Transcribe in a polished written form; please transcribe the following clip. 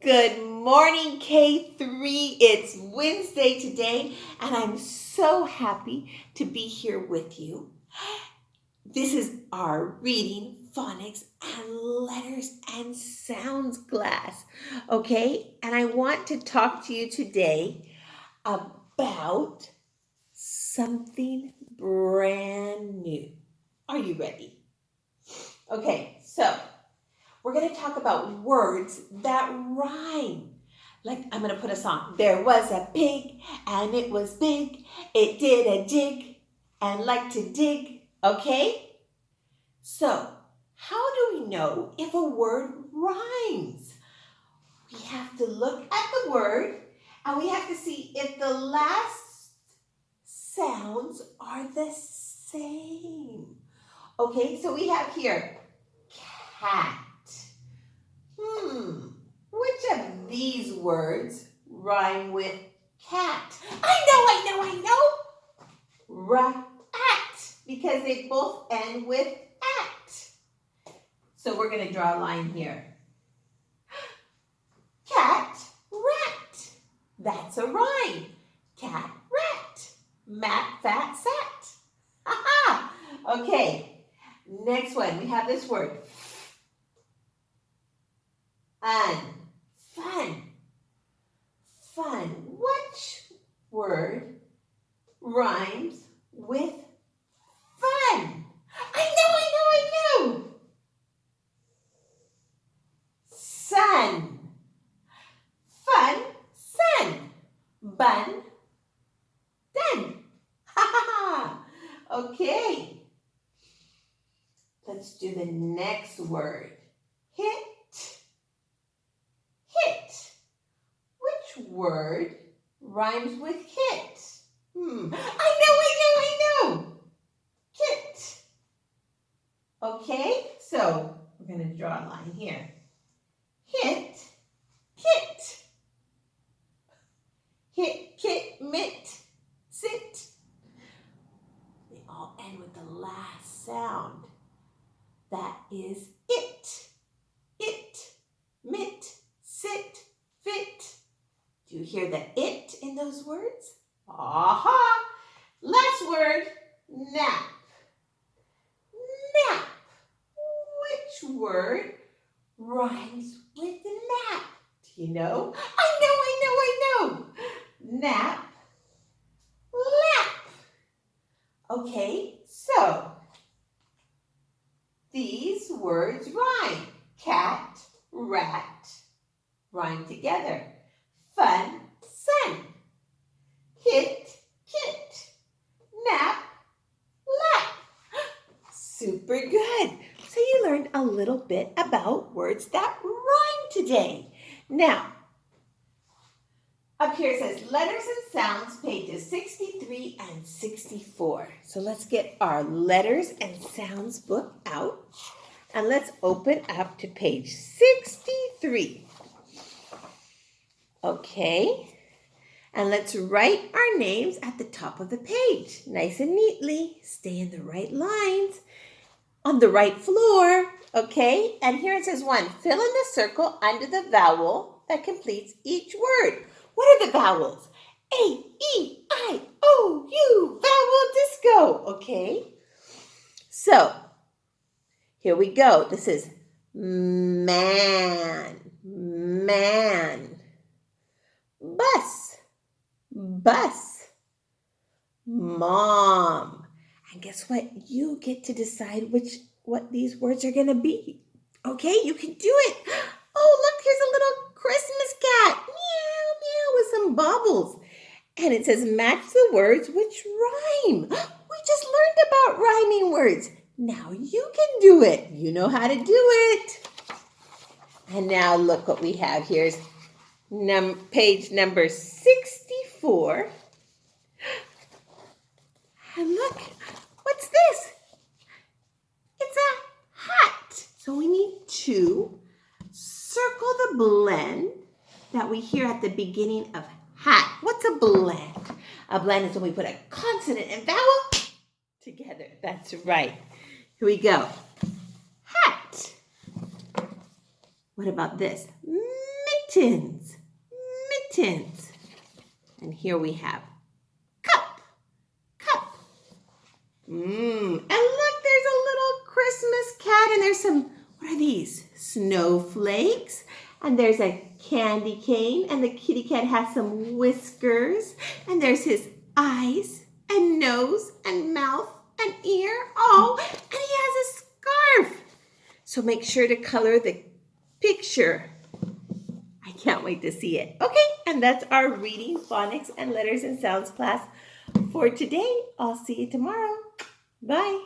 Good morning, K3. It's Wednesday today, and I'm so happy to be here with you. This is our reading, phonics, and letters and sounds class, okay? And I want to talk to you today about something brand new. Are you ready? Okay, so we're going to talk about words that rhyme. Like, I'm going to put a song. There was a pig, and it was big. It did a jig, and liked to dig. Okay? So, how do we know if a word rhymes? We have to look at the word, and we have to see if the last sounds are the same. Okay, so we have here cat. Which of these words rhyme with cat? I know. Rat, because they both end with at. So we're going to draw a line here. Cat, rat. That's a rhyme. Cat, rat. Mat, fat, sat. Ha-ha. Okay, next one. We have this word. Fun. Which word rhymes with fun? I know. Sun. Fun, sun. Bun, done. Ha ha ha. Okay. Let's do the next word. Hit. Which word rhymes with hit? I know. Kit. Okay, so we're going to draw a line here. Hit, kit. Hit, kit, mit, sit. They all end with the last sound. That is it. It, mit, sit, fit. Do you hear the it in those words? Aha! Last word, nap. Nap. Which word rhymes with nap? Do you know? I know. Nap, lap. Okay, so these words rhyme. Cat, rat, rhyme together. Fun, sun. Hit, kit. Nap, lap. Super good. So you learned a little bit about words that rhyme today. Now, up here it says letters and sounds, pages 63 and 64. So let's get our letters and sounds book out. And let's open up to page 63. Okay, and let's write our names at the top of the page, nice and neatly. Stay in the right lines, on the right floor, okay? And here it says 1, fill in the circle under the vowel that completes each word. What are the vowels? A, E, I, O, U, vowel disco, okay? So, here we go. This is man. Bus, mom. And guess what? You get to decide what these words are going to be. Okay, you can do it. Oh, look, here's a little Christmas cat. Meow, meow, with some bubbles. And it says match the words which rhyme. We just learned about rhyming words. Now you can do it. You know how to do it. And now look what we have. Here's page number 64. And look, what's this? It's a hat. So we need to circle the blend that we hear at the beginning of hat. What's a blend? A blend is when we put a consonant and vowel together. That's right. Here we go. Hat. What about this? mittens, mittens. And here we have cup, cup. And look, there's a little Christmas cat, and there's some, what are these? Snowflakes. And there's a candy cane, and the kitty cat has some whiskers, and there's his eyes and nose and mouth and ear. Oh, and he has a scarf. So make sure to color the picture. I can't wait to see it. Okay, and that's our reading, phonics, and letters and sounds class for today. I'll see you tomorrow. Bye.